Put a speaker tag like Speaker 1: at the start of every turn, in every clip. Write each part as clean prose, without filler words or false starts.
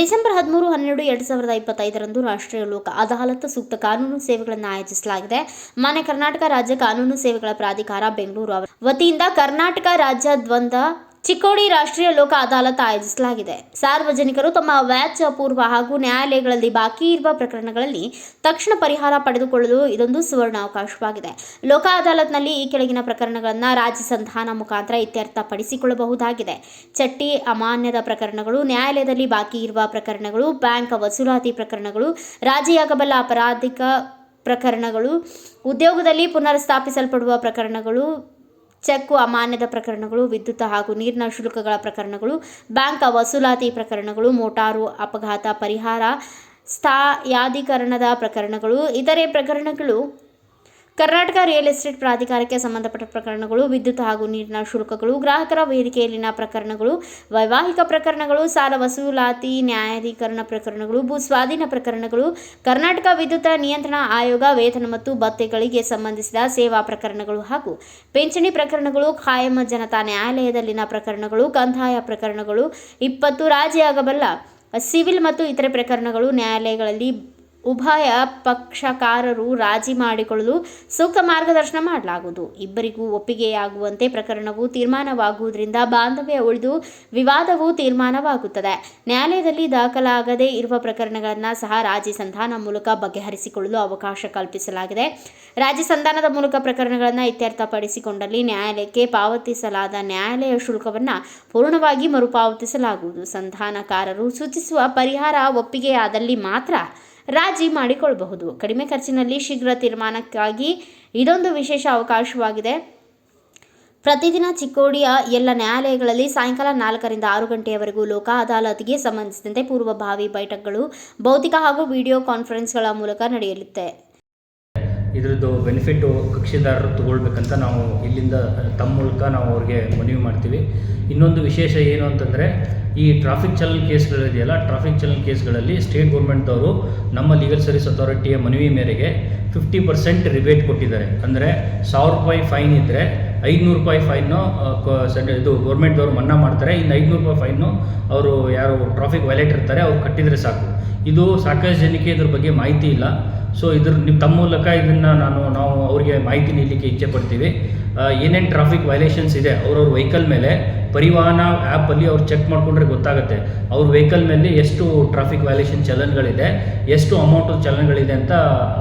Speaker 1: December 13-12-2025 ರಾಷ್ಟ್ರೀಯ ಲೋಕ ಅದಾಲತ್ ಸೂಕ್ತ ಕಾನೂನು ಸೇವೆಗಳನ್ನು ಆಯೋಜಿಸಲಾಗಿದೆ. ಮಾನ್ಯ ಕರ್ನಾಟಕ ರಾಜ್ಯ ಕಾನೂನು ಸೇವೆಗಳ ಪ್ರಾಧಿಕಾರ ಬೆಂಗಳೂರು ಅವರ ವತಿಯಿಂದ ಕರ್ನಾಟಕ ರಾಜ್ಯ ದ್ವಂದ್ವ ಚಿಕ್ಕೋಡಿ ರಾಷ್ಟ್ರೀಯ ಲೋಕ ಅದಾಲತ್ ಆಯೋಜಿಸಲಾಗಿದೆ. ಸಾರ್ವಜನಿಕರು ತಮ್ಮ ವ್ಯಾಜ್ಯ ಪೂರ್ವ ಹಾಗೂ ನ್ಯಾಯಾಲಯಗಳಲ್ಲಿ ಬಾಕಿ ಇರುವ ಪ್ರಕರಣಗಳಲ್ಲಿ ತಕ್ಷಣ ಪರಿಹಾರ ಪಡೆದುಕೊಳ್ಳಲು ಇದೊಂದು ಸುವರ್ಣ ಅವಕಾಶವಾಗಿದೆ. ಲೋಕ ಅದಾಲತ್ನಲ್ಲಿ ಈ ಕೆಳಗಿನ ಪ್ರಕರಣಗಳನ್ನು ರಾಜಿ ಸಂಧಾನ ಮುಖಾಂತರ ಇತ್ಯರ್ಥಪಡಿಸಿಕೊಳ್ಳಬಹುದಾಗಿದೆ. ಚಟ್ಟಿ ಅಮಾನ್ಯದ ಪ್ರಕರಣಗಳು, ನ್ಯಾಯಾಲಯದಲ್ಲಿ ಬಾಕಿ ಇರುವ ಪ್ರಕರಣಗಳು, ಬ್ಯಾಂಕ್ ವಸೂಲಾತಿ ಪ್ರಕರಣಗಳು, ರಾಜಿಯಾಗಬಲ್ಲ ಅಪರಾಧಿಕ ಪ್ರಕರಣಗಳು, ಉದ್ಯೋಗದಲ್ಲಿ ಪುನರ್ಸ್ಥಾಪಿಸಲ್ಪಡುವ ಪ್ರಕರಣಗಳು, ಚೆಕ್ ಅಮಾನ್ಯದ ಪ್ರಕರಣಗಳು, ವಿದ್ಯುತ್ ಹಾಗೂ ನೀರಿನ ಶುಲ್ಕಗಳ ಪ್ರಕರಣಗಳು, ಬ್ಯಾಂಕ್ ವಸೂಲಾತಿ ಪ್ರಕರಣಗಳು, ಮೋಟಾರು ಅಪಘಾತ ಪರಿಹಾರ, ಸ್ಥಾಯಾಧಿಕರಣದ ಪ್ರಕರಣಗಳು, ಇತರೆ ಪ್ರಕರಣಗಳು, ಕರ್ನಾಟಕ ರಿಯಲ್ ಎಸ್ಟೇಟ್ ಪ್ರಾಧಿಕಾರಕ್ಕೆ ಸಂಬಂಧಪಟ್ಟ ಪ್ರಕರಣಗಳು, ವಿದ್ಯುತ್ ಹಾಗೂ ನೀರಿನ ಶುಲ್ಕಗಳು, ಗ್ರಾಹಕರ ವೇದಿಕೆಯಲ್ಲಿನ ಪ್ರಕರಣಗಳು, ವೈವಾಹಿಕ ಪ್ರಕರಣಗಳು, ಸಾಲ ವಸೂಲಾತಿ ನ್ಯಾಯಾಧೀಕರಣ ಪ್ರಕರಣಗಳು, ಭೂ ಸ್ವಾಧೀನ ಪ್ರಕರಣಗಳು, ಕರ್ನಾಟಕ ವಿದ್ಯುತ್ ನಿಯಂತ್ರಣ ಆಯೋಗ ವೇತನ ಮತ್ತು ಭತ್ಯೆಗಳಿಗೆ ಸಂಬಂಧಿಸಿದ ಸೇವಾ ಪ್ರಕರಣಗಳು ಹಾಗೂ ಪಿಂಚಣಿ ಪ್ರಕರಣಗಳು, ಖಾಯಂ ಜನತಾ ನ್ಯಾಯಾಲಯದಲ್ಲಿನ ಪ್ರಕರಣಗಳು, ಕಂದಾಯ ಪ್ರಕರಣಗಳು, 20 ರಾಜಿಯಾಗಬಲ್ಲ ಸಿವಿಲ್ ಮತ್ತು ಇತರೆ ಪ್ರಕರಣಗಳು. ನ್ಯಾಯಾಲಯಗಳಲ್ಲಿ ಉಭಯ ಪಕ್ಷಕಾರರು ರಾಜಿ ಮಾಡಿಕೊಳ್ಳಲು ಸೂಕ್ತ ಮಾರ್ಗದರ್ಶನ ಮಾಡಲಾಗುವುದು. ಇಬ್ಬರಿಗೂ ಒಪ್ಪಿಗೆಯಾಗುವಂತೆ ಪ್ರಕರಣವು ತೀರ್ಮಾನವಾಗುವುದರಿಂದ ಬಾಂಧವ್ಯ ಉಳಿದು ವಿವಾದವು ತೀರ್ಮಾನವಾಗುತ್ತದೆ. ನ್ಯಾಯಾಲಯದಲ್ಲಿ ದಾಖಲಾಗದೇ ಇರುವ ಪ್ರಕರಣಗಳನ್ನು ಸಹ ರಾಜಿ ಸಂಧಾನ ಮೂಲಕ ಬಗೆಹರಿಸಿಕೊಳ್ಳಲು ಅವಕಾಶ ಕಲ್ಪಿಸಲಾಗಿದೆ. ರಾಜಿ ಸಂಧಾನದ ಮೂಲಕ ಪ್ರಕರಣಗಳನ್ನು ಇತ್ಯರ್ಥಪಡಿಸಿಕೊಂಡಲ್ಲಿ ನ್ಯಾಯಾಲಯಕ್ಕೆ ಪಾವತಿಸಲಾದ ನ್ಯಾಯಾಲಯ ಶುಲ್ಕವನ್ನು ಪೂರ್ಣವಾಗಿ ಮರುಪಾವತಿಸಲಾಗುವುದು. ಸಂಧಾನಕಾರರು ಸೂಚಿಸುವ ಪರಿಹಾರ ಒಪ್ಪಿಗೆಯಾದಲ್ಲಿ ಮಾತ್ರ ರಾಜಿ ಮಾಡಿಕೊಳ್ಳಬಹುದು. ಕಡಿಮೆ ಖರ್ಚಿನಲ್ಲಿ ಶೀಘ್ರ ತೀರ್ಮಾನಕ್ಕಾಗಿ ಇದೊಂದು ವಿಶೇಷ ಅವಕಾಶವಾಗಿದೆ. ಪ್ರತಿದಿನ ಚಿಕ್ಕೋಡಿಯ ಎಲ್ಲ ನ್ಯಾಯಾಲಯಗಳಲ್ಲಿ ಸಾಯಂಕಾಲ 4ರಿಂದ 6 ಗಂಟೆಯವರೆಗೂ ಲೋಕ ಅದಾಲತ್ಗೆ ಸಂಬಂಧಿಸಿದಂತೆ ಪೂರ್ವಭಾವಿ ಬೈಠಕ್ಗಳು ಭೌತಿಕ ಹಾಗೂ ವಿಡಿಯೋ ಕಾನ್ಫರೆನ್ಸ್ಗಳ ಮೂಲಕ ನಡೆಯಲಿದೆ.
Speaker 2: ಇದರದ್ದು ಬೆನಿಫಿಟ್ಟು ಕಕ್ಷಿದಾರರು ತಗೊಳ್ಬೇಕಂತ ನಾವು ಇಲ್ಲಿಂದ ತಮ್ಮ ಮೂಲಕ ನಾವು ಅವ್ರಿಗೆ ಮನವಿ ಮಾಡ್ತೀವಿ. ಇನ್ನೊಂದು ವಿಶೇಷ ಏನು ಅಂತಂದರೆ, ಈ ಟ್ರಾಫಿಕ್ ಚಲನ್ ಕೇಸ್ಗಳಿದೆಯಲ್ಲ, ಟ್ರಾಫಿಕ್ ಚಲನ್ ಕೇಸ್ಗಳಲ್ಲಿ ಸ್ಟೇಟ್ ಗೌರ್ಮೆಂಟ್ದವರು ನಮ್ಮ ಲೀಗಲ್ ಸರ್ವಿಸ್ ಅಥಾರಿಟಿಯ ಮನವಿ ಮೇರೆಗೆ 50% ರಿಬೇಟ್ ಕೊಟ್ಟಿದ್ದಾರೆ. ಅಂದರೆ 1000 ರೂಪಾಯಿ ಫೈನ್ ಇದ್ದರೆ 500 ರೂಪಾಯಿ ಫೈನ್ನು ಇದು ಗೌರ್ಮೆಂಟ್ದವರು ಮನ್ನಾ ಮಾಡ್ತಾರೆ. ಇನ್ನು 500 ರೂಪಾಯಿ ಫೈನ್ನು ಅವರು ಯಾರು ಟ್ರಾಫಿಕ್ ವೈಲೇಟರ್ ಇರ್ತಾರೆ ಅವ್ರು ಕಟ್ಟಿದರೆ ಸಾಕು. ಇದು ಸಾಕಷ್ಟು ಜನಕ್ಕೆ ಇದ್ರ ಬಗ್ಗೆ ಮಾಹಿತಿ ಇಲ್ಲ. ಸೊ ತಮ್ಮ ಮೂಲಕ ಇದನ್ನು ನಾವು ಅವರಿಗೆ ಮಾಹಿತಿ ನೀಡಲಿಕ್ಕೆ ಇಚ್ಛೆ ಪಡ್ತೀವಿ. ಏನೇನು ಟ್ರಾಫಿಕ್ ವೈಲೇಷನ್ಸ್ ಇದೆ ಅವ್ರವ್ರ ವೆಹಿಕಲ್ ಮೇಲೆ ಪರಿವಾಹನ ಆ್ಯಪಲ್ಲಿ ಅವ್ರು ಚೆಕ್ ಮಾಡಿಕೊಂಡ್ರೆ ಗೊತ್ತಾಗುತ್ತೆ ಅವ್ರ ವೆಹಿಕಲ್ ಮೇಲೆ ಎಷ್ಟು ಟ್ರಾಫಿಕ್ ವೈಲೇಷನ್ ಚಲನ್ಗಳಿದೆ, ಎಷ್ಟು ಅಮೌಂಟು ಚಲನ್ಗಳಿದೆ ಅಂತ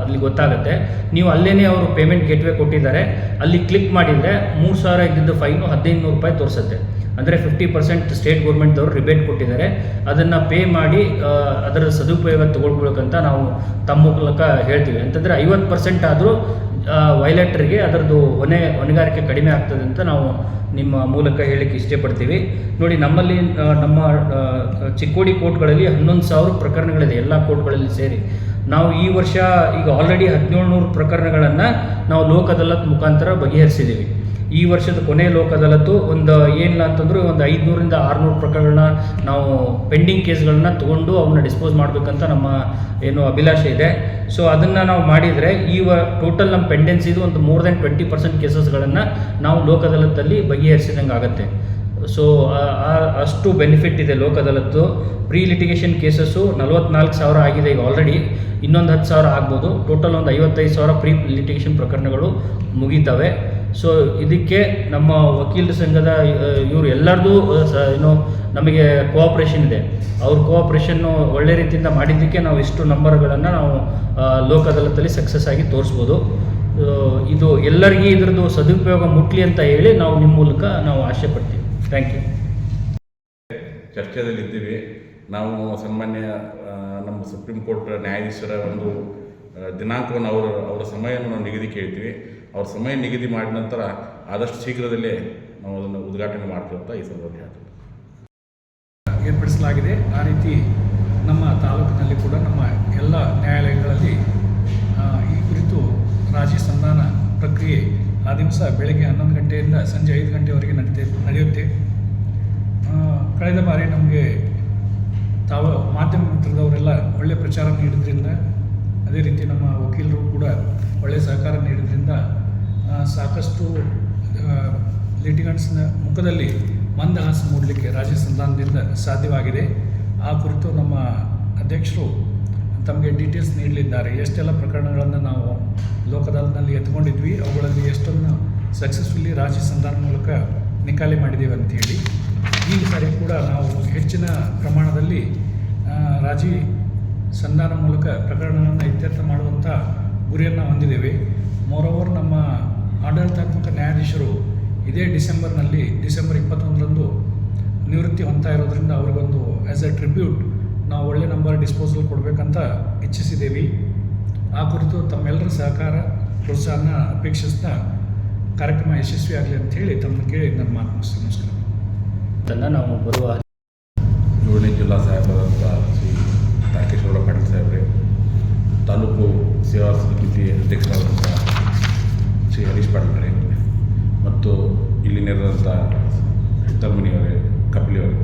Speaker 2: ಅಲ್ಲಿ ಗೊತ್ತಾಗುತ್ತೆ. ನೀವು ಅಲ್ಲೇ ಅವರು ಪೇಮೆಂಟ್ ಗೇಟ್ವೇ ಕೊಟ್ಟಿದ್ದಾರೆ, ಅಲ್ಲಿ ಕ್ಲಿಕ್ ಮಾಡಿದರೆ 3000 ಇದ್ದಿದ್ದು ಫೈನು 1500 ರೂಪಾಯಿ ತೋರಿಸುತ್ತೆ. ಅಂದರೆ 50% ಸ್ಟೇಟ್ ಗೌರ್ಮೆಂಟ್ದವರು ರಿಬೇಟ್ ಕೊಟ್ಟಿದ್ದಾರೆ. ಅದನ್ನು ಪೇ ಮಾಡಿ ಅದರ ಸದುಪಯೋಗ ತೊಗೊಳ್ಬೇಕಂತ ನಾವು ತಮ್ಮ ಮೂಲಕ ಹೇಳ್ತೀವಿ. ಅಂತಂದರೆ 50% ಆದರೂ ವೈಲೇಟರ್ಗೆ ಅದರದ್ದು ಹೊಣೆಗಾರಿಕೆ ಕಡಿಮೆ ಆಗ್ತದೆ ಅಂತ ನಾವು ನಿಮ್ಮ ಮೂಲಕ ಹೇಳಲಿಕ್ಕೆ ಇಷ್ಟಪಡ್ತೀವಿ. ನೋಡಿ, ನಮ್ಮಲ್ಲಿ ನಮ್ಮ ಚಿಕ್ಕೋಡಿ ಕೋರ್ಟ್ಗಳಲ್ಲಿ 11,000 ಪ್ರಕರಣಗಳಿದೆ, ಎಲ್ಲ ಕೋರ್ಟ್ಗಳಲ್ಲಿ ಸೇರಿ. ನಾವು ಈ ವರ್ಷ ಈಗ ಆಲ್ರೆಡಿ 1700 ಪ್ರಕರಣಗಳನ್ನು ನಾವು ಲೋಕ ಅದಾಲತ್ ಮುಖಾಂತರ ಬಗೆಹರಿಸಿದ್ದೀವಿ. ಈ ವರ್ಷದ ಕೊನೆಯ ಲೋಕ ಅದಾಲತ್ತು ಏನಿಲ್ಲ ಅಂತಂದರೂ 500ರಿಂದ 600 ಪ್ರಕರಣಗಳನ್ನ ನಾವು ಪೆಂಡಿಂಗ್ ಕೇಸ್ಗಳನ್ನ ತೊಗೊಂಡು ಅವನ್ನ ಡಿಸ್ಪೋಸ್ ಮಾಡಬೇಕಂತ ನಮ್ಮ ಅಭಿಲಾಷೆ ಇದೆ. ಸೊ ಅದನ್ನು ನಾವು ಮಾಡಿದರೆ ಟೋಟಲ್ ನಮ್ಮ ಪೆಂಡೆನ್ಸಿದು ಮೋರ್ ದೆನ್ 20% ಕೇಸಸ್ಗಳನ್ನು ನಾವು ಲೋಕ ಅದಾಲತ್ತಲ್ಲಿ ಬಗೆಹರಿಸಿದಂಗೆ ಆಗುತ್ತೆ. ಸೊ ಅಷ್ಟು ಬೆನಿಫಿಟ್ ಇದೆ ಲೋಕ ಅದಾಲತ್ತು. ಪ್ರೀ ಲಿಟಿಗೇಷನ್ ಕೇಸಸ್ಸು 44,000 ಆಗಿದೆ ಈಗ ಆಲ್ರೆಡಿ. ಇನ್ನೊಂದು 10,000 ಆಗ್ಬೋದು. ಟೋಟಲ್ 55,000 ಪ್ರೀ ಲಿಟಿಗೇಷನ್ ಪ್ರಕರಣಗಳು ಮುಗೀತವೆ. ಸೊ ಇದಕ್ಕೆ ನಮ್ಮ ವಕೀಲರ ಸಂಘದ ಇವರು ಎಲ್ಲರದು ನಮಗೆ ಕೋಆಪ್ರೇಷನ್ ಇದೆ. ಅವ್ರ ಕೋಆಪ್ರೇಷನ್ನು ಒಳ್ಳೆ ರೀತಿಯಿಂದ ಮಾಡಿದ್ದಕ್ಕೆ ನಾವು ಇಷ್ಟು ನಂಬರ್ಗಳನ್ನು ನಾವು ಲೋಕ ಅದಾಲತ್ತಲ್ಲಿ ಸಕ್ಸಸ್ ಆಗಿ ತೋರಿಸ್ಬೋದು. ಇದು ಎಲ್ಲರಿಗೂ ಇದರದ್ದು ಸದುಪಯೋಗ ಮುಟ್ಲಿ ಅಂತ ಹೇಳಿ ನಾವು ನಿಮ್ಮ ಮೂಲಕ ನಾವು ಆಶೆ ಪಡ್ತೀವಿ. Thank you.
Speaker 3: ಚರ್ಚೆಯಲ್ಲಿದ್ದೀವಿ ನಾವು. ಸನ್ಮಾನ್ಯ ನಮ್ಮ ಸುಪ್ರೀಂ ಕೋರ್ಟ್ ನ್ಯಾಯಾಧೀಶರ ಒಂದು ದಿನಾಂಕವನ್ನು ಅವರ ಸಮಯವನ್ನು ನಾವು ನಿಗದಿ ಕೇಳ್ತೀವಿ. ಅವ್ರ ಸಮಯ ನಿಗದಿ ಮಾಡಿದ ನಂತರ ಆದಷ್ಟು ಶೀಘ್ರದಲ್ಲೇ ನಾವು ಅದನ್ನು ಉದ್ಘಾಟನೆ ಮಾಡ್ತೀವಿ ಅಂತ ಈ ಸಂದರ್ಭದಲ್ಲಿ ಹೇಳ್ತೀವಿ.
Speaker 4: ಏರ್ಪಡಿಸಲಾಗಿದೆ. ಆ ರೀತಿ ನಮ್ಮ ತಾಲೂಕಿನಲ್ಲಿ ಕೂಡ ನಮ್ಮ ಎಲ್ಲ ನ್ಯಾಯಾಲಯಗಳಲ್ಲಿ ಈ ಕುರಿತು ರಾಜಿ ಸಂಧಾನ ಪ್ರಕ್ರಿಯೆ ಆ ದಿವಸ ಬೆಳಗ್ಗೆ 11 ಗಂಟೆಯಿಂದ ಸಂಜೆ 5 ಗಂಟೆವರೆಗೆ ನಡೆಯುತ್ತೆ. ಕಳೆದ ಬಾರಿ ನಮಗೆ ಮಾಧ್ಯಮ ಮಿತ್ರದವರೆಲ್ಲ ಒಳ್ಳೆಯ ಪ್ರಚಾರ ನೀಡಿದ್ರಿಂದ, ಅದೇ ರೀತಿ ನಮ್ಮ ವಕೀಲರು ಕೂಡ ಒಳ್ಳೆಯ ಸಹಕಾರ ನೀಡಿದ್ರಿಂದ ಸಾಕಷ್ಟು ಲಿಟಿಗಂಟ್ಸ್ನ ಮುಖದಲ್ಲಿ ಮಂದಹಾಸ ಮೂಡಲಿಕ್ಕೆ ರಾಜಿ ಸಂಧಾನದಿಂದ ಸಾಧ್ಯವಾಗಿದೆ. ಆ ಕುರಿತು ನಮ್ಮ ಅಧ್ಯಕ್ಷರು ತಮಗೆ ಡೀಟೇಲ್ಸ್ ನೀಡಲಿದ್ದಾರೆ. ಎಷ್ಟೆಲ್ಲ ಪ್ರಕರಣಗಳನ್ನು ನಾವು ಲೋಕ ಅದಾಲತ್ನಲ್ಲಿ ಎತ್ಕೊಂಡಿದ್ವಿ, ಅವುಗಳಲ್ಲಿ ಎಷ್ಟನ್ನು ಸಕ್ಸಸ್ಫುಲ್ಲಿ ರಾಜಿ ಸಂಧಾನ ಮೂಲಕ ನಿಕಾಲಿ ಮಾಡಿದ್ದೇವೆ ಅಂಥೇಳಿ. ಈ ಸಾರಿ ಕೂಡ ನಾವು ಹೆಚ್ಚಿನ ಪ್ರಮಾಣದಲ್ಲಿ ರಾಜಿ ಸಂಧಾನ ಮೂಲಕ ಪ್ರಕರಣಗಳನ್ನು ಇತ್ಯರ್ಥ ಮಾಡುವಂಥ ಗುರಿಯನ್ನು ಹೊಂದಿದ್ದೇವೆ. ಮೋರೋವರ್ ನಮ್ಮ ಆಡಳಿತಾತ್ಮಕ ನ್ಯಾಯಾಧೀಶರು ಇದೇ ಡಿಸೆಂಬರ್ 21ರಂದು ನಿವೃತ್ತಿ ಹೊಂದ್ತಾ ಇರೋದ್ರಿಂದ ಅವರಿಗೊಂದು ಆ್ಯಸ್ ಎ ಟ್ರಿಬ್ಯೂಟ್ ನಾವು ಒಳ್ಳೆ ನಂಬರ್ ಡಿಸ್ಪೋಸಲ್ ಕೊಡಬೇಕಂತ ಇಚ್ಛಿಸಿದ್ದೇವೆ. ಆ ಕುರಿತು ತಮ್ಮೆಲ್ಲರ ಸಹಕಾರ ಪ್ರೋತ್ಸಾಹನ ಅಪೇಕ್ಷಿಸ್ತಾ ಕಾರ್ಯಕ್ರಮ ಯಶಸ್ವಿಯಾಗಲಿ ಅಂತ ಹೇಳಿ ತಮ್ಮನ್ನು ಕೇಳಿ ನನ್ನ ಮಾತು ಮುಗಿಸ್ತೀನಿ. ನಮಸ್ಕಾರ.
Speaker 2: ಅದನ್ನು ನಾವು ಬರುವ
Speaker 3: 7ನೇ ಜಿಲ್ಲಾ ಸಾಹೇಬರಾದಂಥ ಶ್ರೀ ತಾರಕೇಶ್ವರ ಪಾಟೀಲ್ ಸಾಹೇಬ್ರೆ, ತಾಲೂಕು ಸೇವಾ ಸಮಿತಿ ಅಧ್ಯಕ್ಷರಾದಂಥ ಶ್ರೀ ಹರೀಶ್ ಪಾಟೀಲ್ರೆ ಮತ್ತು ಇಲ್ಲಿ ನೆರೆದಂಥ ಹಿತ್ತಲ್ಮನಿಯವರೇ, ಕಪಿಲಿಯವರೇ,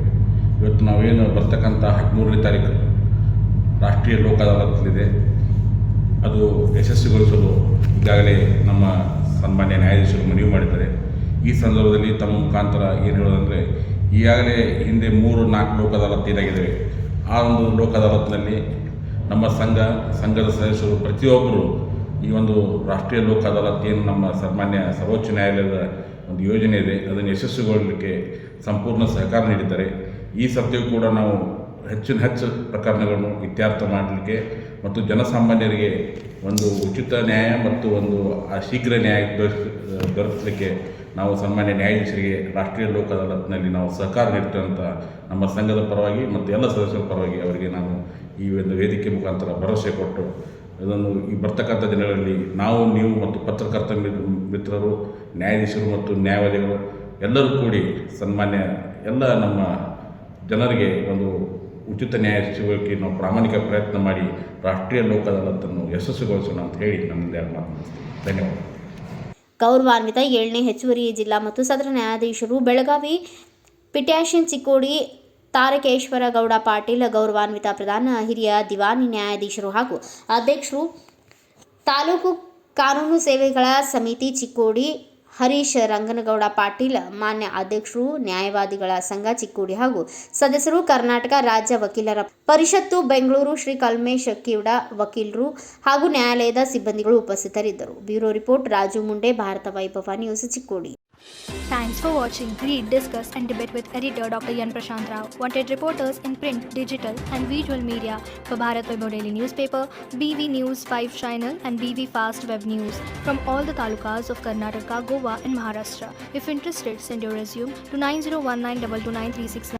Speaker 3: ಇವತ್ತು ನಾವೇನು ಬರ್ತಕ್ಕಂಥ 13ನೇ ತಾರೀಕು ರಾಷ್ಟ್ರೀಯ ಲೋಕ ಅದಾಲತ್ಲಿದೆ. ಅದು ಯಶಸ್ವಿಗೊಳಿಸಲು ಈಗಾಗಲೇ ನಮ್ಮ ಸನ್ಮಾನ್ಯ ನ್ಯಾಯಾಧೀಶರು ಮನವಿ ಮಾಡಿದ್ದಾರೆ. ಈ ಸಂದರ್ಭದಲ್ಲಿ ತಮ್ಮ ಮುಖಾಂತರ ಏನು ಹೇಳೋದಂದರೆ, ಈಗಾಗಲೇ ಹಿಂದೆ 3-4 ಲೋಕ ಅದಾಲತ್ ಏನಾಗಿದ್ದಾವೆ. ಆ ಒಂದು ಲೋಕ ಅದಾಲತ್ನಲ್ಲಿ ನಮ್ಮ ಸಂಘದ ಸದಸ್ಯರು ಪ್ರತಿಯೊಬ್ಬರು ಈ ಒಂದು ರಾಷ್ಟ್ರೀಯ ಲೋಕ ಅದಾಲತ್ ಏನು ನಮ್ಮ ಸನ್ಮಾನ್ಯ ಸರ್ವೋಚ್ಚ ನ್ಯಾಯಾಲಯದ ಒಂದು ಯೋಜನೆ ಇದೆ, ಅದನ್ನು ಯಶಸ್ವಿಗೊಳ್ಳಲಿಕ್ಕೆ ಸಂಪೂರ್ಣ ಸಹಕಾರ ನೀಡಿದ್ದಾರೆ. ಈ ಸತ್ಯವೂ ಕೂಡ ನಾವು ಹೆಚ್ಚು ಪ್ರಕರಣಗಳನ್ನು ಇತ್ಯರ್ಥ ಮಾಡಲಿಕ್ಕೆ ಮತ್ತು ಜನಸಾಮಾನ್ಯರಿಗೆ ಒಂದು ಉಚಿತ ನ್ಯಾಯ ಮತ್ತು ಒಂದು ಶೀಘ್ರ ನ್ಯಾಯ ದೊರಕಲಿಕ್ಕೆ ನಾವು ಸನ್ಮಾನ್ಯ ನ್ಯಾಯಾಧೀಶರಿಗೆ ರಾಷ್ಟ್ರೀಯ ಲೋಕ ಅದಾಲತ್ನಲ್ಲಿ ನಾವು ಸಹಕಾರ ನೀಡ್ತೇವೆ ಅಂತ ನಮ್ಮ ಸಂಘದ ಪರವಾಗಿ ಮತ್ತು ಎಲ್ಲ ಸದಸ್ಯರ ಪರವಾಗಿ ಅವರಿಗೆ ನಾನು ಈ ಒಂದು ವೇದಿಕೆ ಮುಖಾಂತರ ಭರವಸೆ ಕೊಟ್ಟು ಇದನ್ನು ಈ ಬರ್ತಕ್ಕಂಥ ದಿನಗಳಲ್ಲಿ ನಾವು, ನೀವು ಮತ್ತು ಪತ್ರಕರ್ತ ಮಿತ್ರರು, ನ್ಯಾಯಾಧೀಶರು ಮತ್ತು ನ್ಯಾಯವಾದಿಗಳು ಎಲ್ಲರೂ ಕೂಡಿ ಸನ್ಮಾನ್ಯ ಎಲ್ಲ ನಮ್ಮ ಜನರಿಗೆ ಒಂದು ಉಚಿತ ನ್ಯಾಯ ಸಿಗೋಕ್ಕೆ ನಾವು ಪ್ರಾಮಾಣಿಕ ಪ್ರಯತ್ನ ಮಾಡಿ ರಾಷ್ಟ್ರೀಯ ಲೋಕ ಅದಾಲತನ್ನು ಯಶಸ್ವಿಗೊಳಿಸೋಣ ಅಂತ ಹೇಳಿ ನಮ್ಮಿಂದ ಮಾತನಾಡ್ತೀನಿ. ಧನ್ಯವಾದ.
Speaker 1: ಗೌರವಾನ್ವಿತ 7ನೇ ಹೆಚ್ಚುವರಿ ಜಿಲ್ಲಾ ಮತ್ತು ಸತ್ರ ನ್ಯಾಯಾಧೀಶರು ಬೆಳಗಾವಿ ಪಿಟ್ಯಾಷನ್ ಚಿಕ್ಕೋಡಿ ತಾರಕೇಶ್ವರ ಗೌಡ ಪಾಟೀಲ್, ಗೌರವಾನ್ವಿತ ಪ್ರಧಾನ ಹಿರಿಯ ದಿವಾನಿ ನ್ಯಾಯಾಧೀಶರು ಹಾಗೂ ಅಧ್ಯಕ್ಷರು ತಾಲೂಕು ಕಾನೂನು ಸೇವೆಗಳ ಸಮಿತಿ ಚಿಕ್ಕೋಡಿ ಹರೀಶ್ ರಂಗನಗೌಡ ಪಾಟೀಲ್, ಮಾನ್ಯ ಅಧ್ಯಕ್ಷರು ನ್ಯಾಯವಾದಿಗಳ ಸಂಘ ಚಿಕ್ಕೋಡಿ ಹಾಗೂ ಸದಸ್ಯರು ಕರ್ನಾಟಕ ರಾಜ್ಯ ವಕೀಲರ ಪರಿಷತ್ತು ಬೆಂಗಳೂರು ಶ್ರೀ ಕಲ್ಮೇಶ್ ಕಿವಡ ವಕೀಲರು ಹಾಗೂ ನ್ಯಾಯಾಲಯದ ಸಿಬ್ಬಂದಿಗಳು ಉಪಸ್ಥಿತರಿದ್ದರು. ಬ್ಯೂರೋ ರಿಪೋರ್ಟ್ ರಾಜು ಮುಂಡೆ, ಭಾರತ ವೈಭವ news, Chikkodi.
Speaker 5: Thanks for watching Read, Discuss and Debate with editor Dr. Yan Prashant Rao. Wanted reporters in print, digital and visual media for Bharat Vaibhav Daily Newspaper, BV News 5 Channel and BV Fast Web News from all the talukas of Karnataka, Goa and Maharashtra. If interested, send your resume to 9019229369.